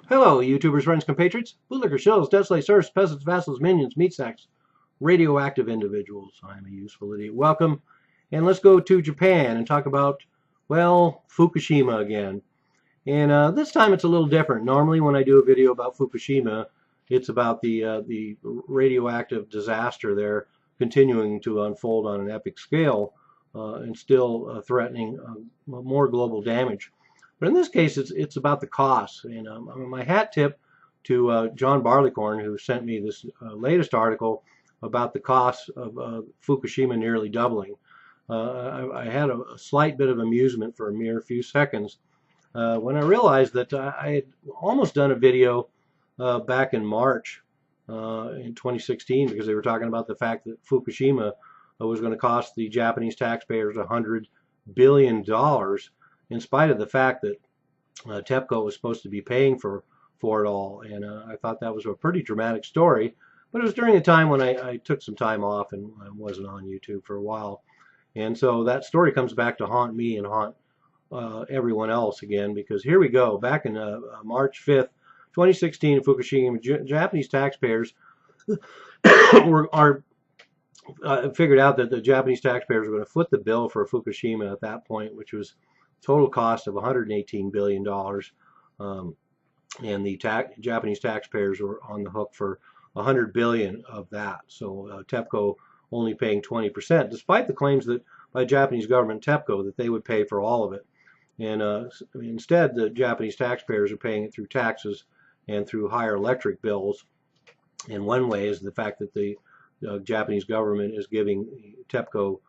Hello, YouTubers, friends, compatriots, bootlickers, shills, desolate serfs, peasants, vassals, minions, meat sacks, radioactive individuals. I'm a useful idiot. Welcome, and let's go to Japan and talk about, well, Fukushima again. And this time it's a little different. Normally, when I do a video about Fukushima, it's about the radioactive disaster there continuing to unfold on an epic scale and still threatening more global damage. But in this case, it's about the costs. And my hat tip to John Barleycorn, who sent me this latest article about the costs of Fukushima nearly doubling. I had a slight bit of amusement for a mere few seconds when I realized that I had almost done a video back in March in 2016 because they were talking about the fact that Fukushima was going to cost the Japanese taxpayers $100 billion in spite of the fact that TEPCO was supposed to be paying for it all. And I thought that was a pretty dramatic story. But it was during a time when I took some time off and I wasn't on YouTube for a while. And so that story comes back to haunt me and haunt everyone else again, because here we go. Back in March 5th, 2016, in Fukushima, Japanese taxpayers figured out that the Japanese taxpayers were going to foot the bill for Fukushima at that point, which was total cost of $118 billion. And the Japanese taxpayers were on the hook for $100 billion of that. So TEPCO only paying 20%, despite the claims that by the Japanese government, TEPCO, that they would pay for all of it. And instead, the Japanese taxpayers are paying it through taxes and through higher electric bills. And one way is the fact that the Japanese government is giving TEPCO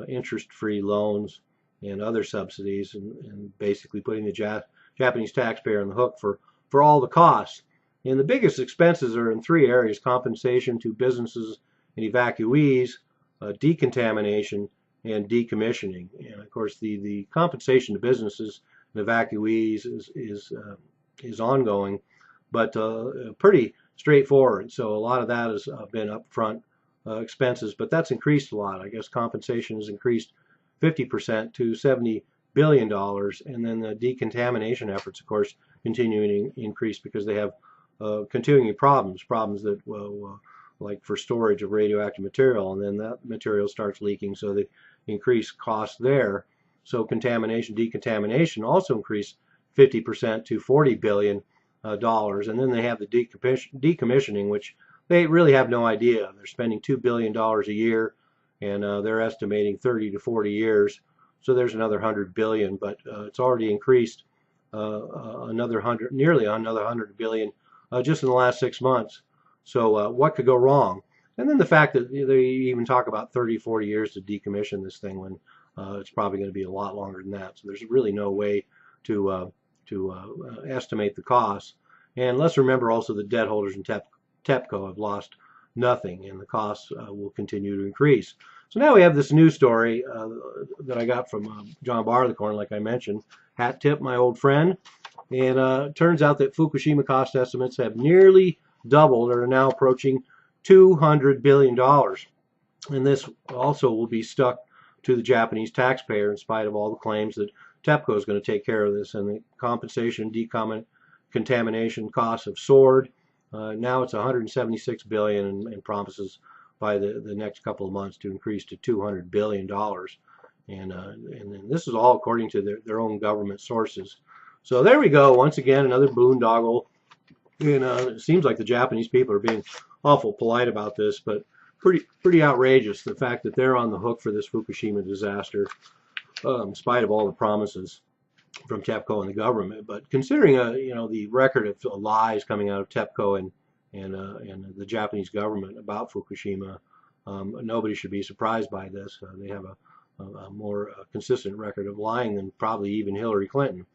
interest-free loans and other subsidies, and basically putting the Japanese taxpayer on the hook for all the costs. And the biggest expenses are in three areas: compensation to businesses and evacuees, decontamination, and decommissioning. And of course, the compensation to businesses and evacuees is ongoing, but pretty straightforward. So a lot of that has been upfront expenses, but that's increased a lot. I guess compensation has increased 50% to $70 billion, and then the decontamination efforts, of course, continuing to increase because they have continuing problems that like for storage of radioactive material, and then that material starts leaking, so they increase costs there. So decontamination also increased 50% to $40 billion, and then they have the decommissioning, which they really have no idea. They're spending $2 billion a year, and they're estimating 30 to 40 years. So there's another $100 billion, but it's already increased nearly another $100 billion just in the last 6 months. So what could go wrong? And then the fact that they even talk about 30, 40 years to decommission this thing when it's probably going to be a lot longer than that. So there's really no way to estimate the costs. And let's remember also the debt holders in TEPCO have lost nothing, and the costs will continue to increase. So now we have this new story that I got from John Barleycorn, like I mentioned. Hat tip, my old friend. And it turns out that Fukushima cost estimates have nearly doubled, or are now approaching $200 billion. And this also will be stuck to the Japanese taxpayer in spite of all the claims that TEPCO is going to take care of this, and the compensation decontamination costs have soared. Now it's $176 billion, and promises by the next couple of months to increase to $200 billion. And this is all according to their own government sources. So there we go. Once again, another boondoggle. And it seems like the Japanese people are being awful polite about this, but pretty outrageous, the fact that they're on the hook for this Fukushima disaster, in spite of all the promises from TEPCO and the government. But considering the record of lies coming out of TEPCO and the Japanese government about Fukushima, nobody should be surprised by this. They have a more consistent record of lying than probably even Hillary Clinton.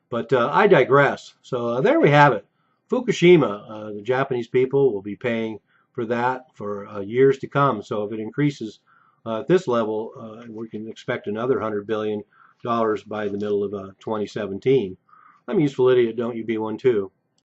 But I digress. So there we have it. Fukushima, the Japanese people will be paying for that for years to come. So if it increases at this level, we can expect another $100 billion by the middle of 2017. I'm a useful idiot. Don't you be one too.